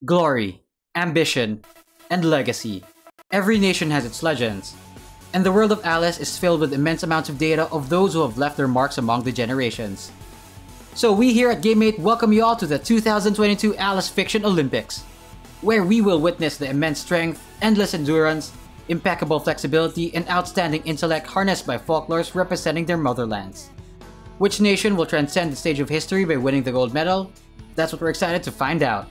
Glory, ambition, and legacy. Every nation has its legends, and the world of Alice is filled with immense amounts of data of those who have left their marks among the generations. So we here at GameMate welcome you all to the 2022 Alice Fiction Olympics, where we will witness the immense strength, endless endurance, impeccable flexibility, and outstanding intellect harnessed by Folklores representing their motherlands. Which nation will transcend the stage of history by winning the gold medal? That's what we're excited to find out.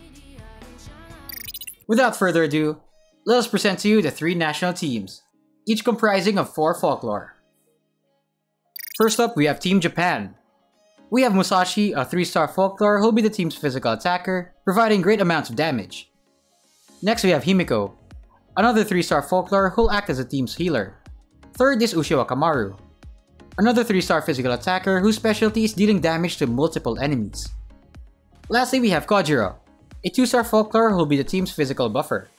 Without further ado, let us present to you the three national teams, each comprising of 4 folklore. First up, we have Team Japan. We have Musashi, a 3-star folklore who'll be the team's physical attacker, providing great amounts of damage. Next, we have Himiko, another 3-star folklore who'll act as the team's healer. Third is Ushio Akamaru, another 3-star physical attacker whose specialty is dealing damage to multiple enemies. Lastly, we have Kojiro, a 2-star folklore who'll be the team's physical buffer.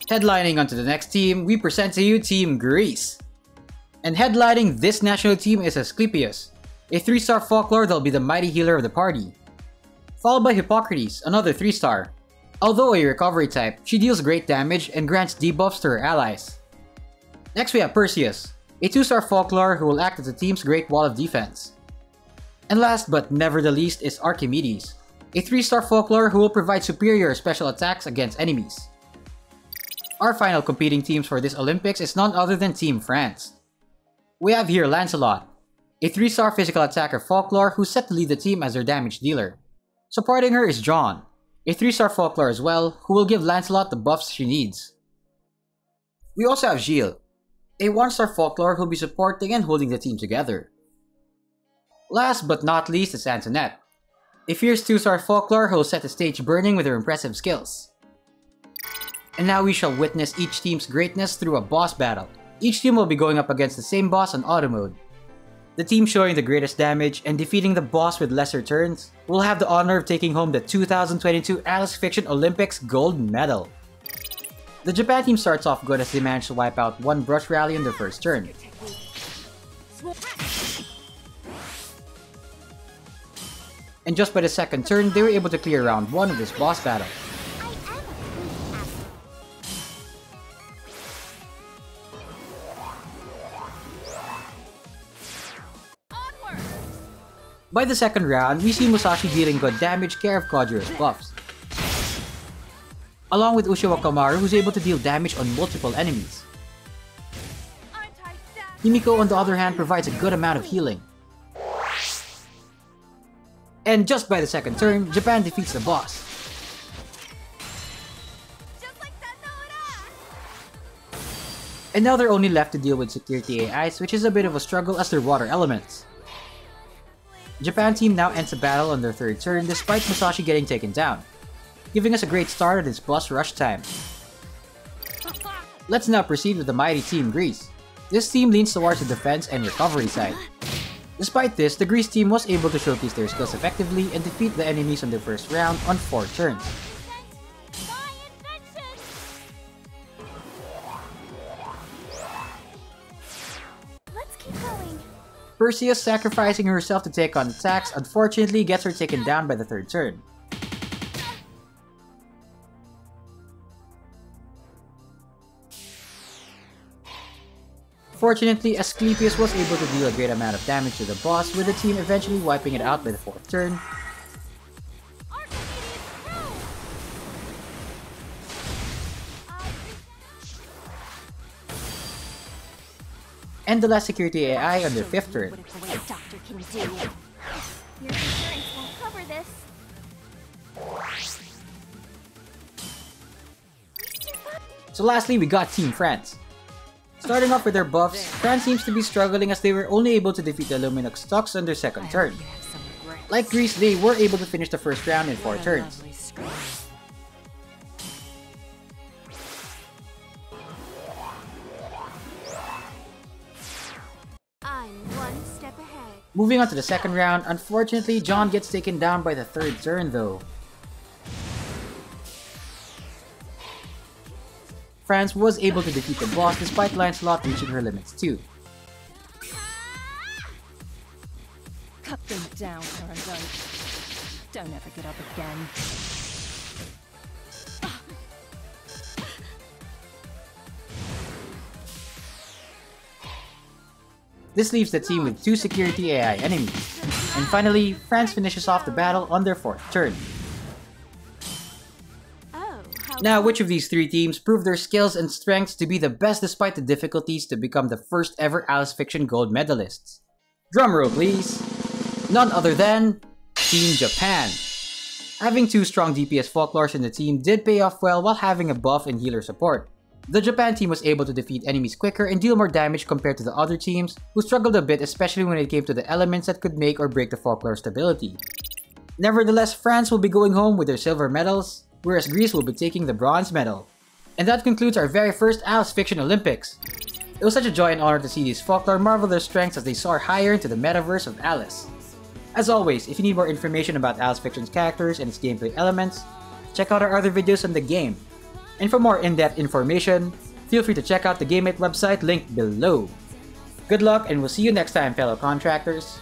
Headlining onto the next team, we present to you Team Greece. And headlining this national team is Asclepius, a 3-star folklore that'll be the mighty healer of the party. Followed by Hippocrates, another 3-star. Although a recovery type, she deals great damage and grants debuffs to her allies. Next we have Perseus, a 2-star folklore who will act as the team's great wall of defense. And last but never the least is Archimedes, a 3-star folklore who will provide superior special attacks against enemies. Our final competing teams for this Olympics is none other than Team France. We have here Lancelot, a 3-star physical attacker folklore who's set to lead the team as their damage dealer. Supporting her is John, a 3-star folklore as well, who will give Lancelot the buffs she needs. We also have Gilles, a 1-star folklore who'll be supporting and holding the team together. Last but not least is Antoinette, a fierce 2-star folklore who'll set the stage burning with her impressive skills. And now we shall witness each team's greatness through a boss battle. Each team will be going up against the same boss on auto mode. The team showing the greatest damage and defeating the boss with lesser turns will have the honor of taking home the 2022 Alice Fiction Olympics gold medal. The Japan team starts off good as they manage to wipe out one brush rally in their first turn. And just by the second turn, they were able to clear round 1 of this boss battle. By the second round, we see Musashi dealing good damage care of Kojiro's buffs, along with Ushio Akamaru who's able to deal damage on multiple enemies. Himiko on the other hand provides a good amount of healing. And just by the second turn, Japan defeats the boss. And now they're only left to deal with security AIs, which is a bit of a struggle as they're water elements. Japan team now ends the battle on their third turn despite Musashi getting taken down, giving us a great start at this boss rush time. Let's now proceed with the mighty Team Greece. This team leans towards the defense and recovery side. Despite this, the Greece team was able to showcase their skills effectively and defeat the enemies on their first round on 4 turns. Perseus, sacrificing herself to take on attacks, unfortunately gets her taken down by the third turn. Fortunately, Asclepius was able to deal a great amount of damage to the boss, with the team eventually wiping it out by the 4th turn. And the last security AI on their 5th turn. So lastly, we got Team France. Starting off with their buffs, France seems to be struggling as they were only able to defeat the Luminox stocks on their 2nd turn. Like Greece, they were able to finish the first round in 4 turns. Moving on to the 2nd round, unfortunately John gets taken down by the 3rd turn though. France was able to defeat the boss despite Lancelot reaching her limits too. Cut them down, Tarandon. Don't ever get up again. This leaves the team with 2 security AI enemies. And finally, France finishes off the battle on their 4th turn. Now, which of these 3 teams proved their skills and strengths to be the best despite the difficulties to become the first ever Alice Fiction Gold medalists? Drumroll please! None other than Team Japan. Having 2 strong DPS Folklores in the team did pay off well while having a buff and healer support. The Japan team was able to defeat enemies quicker and deal more damage compared to the other teams, who struggled a bit especially when it came to the elements that could make or break the Folklore stability. Nevertheless, France will be going home with their silver medals, whereas Greece will be taking the bronze medal. And that concludes our very first Alice Fiction Olympics. It was such a joy and honor to see these Folklore marvel their strengths as they soar higher into the metaverse of Alice. As always, if you need more information about Alice Fiction's characters and its gameplay elements, check out our other videos on the game. And for more in-depth information, feel free to check out the GameMate website linked below. Good luck and we'll see you next time, fellow contractors.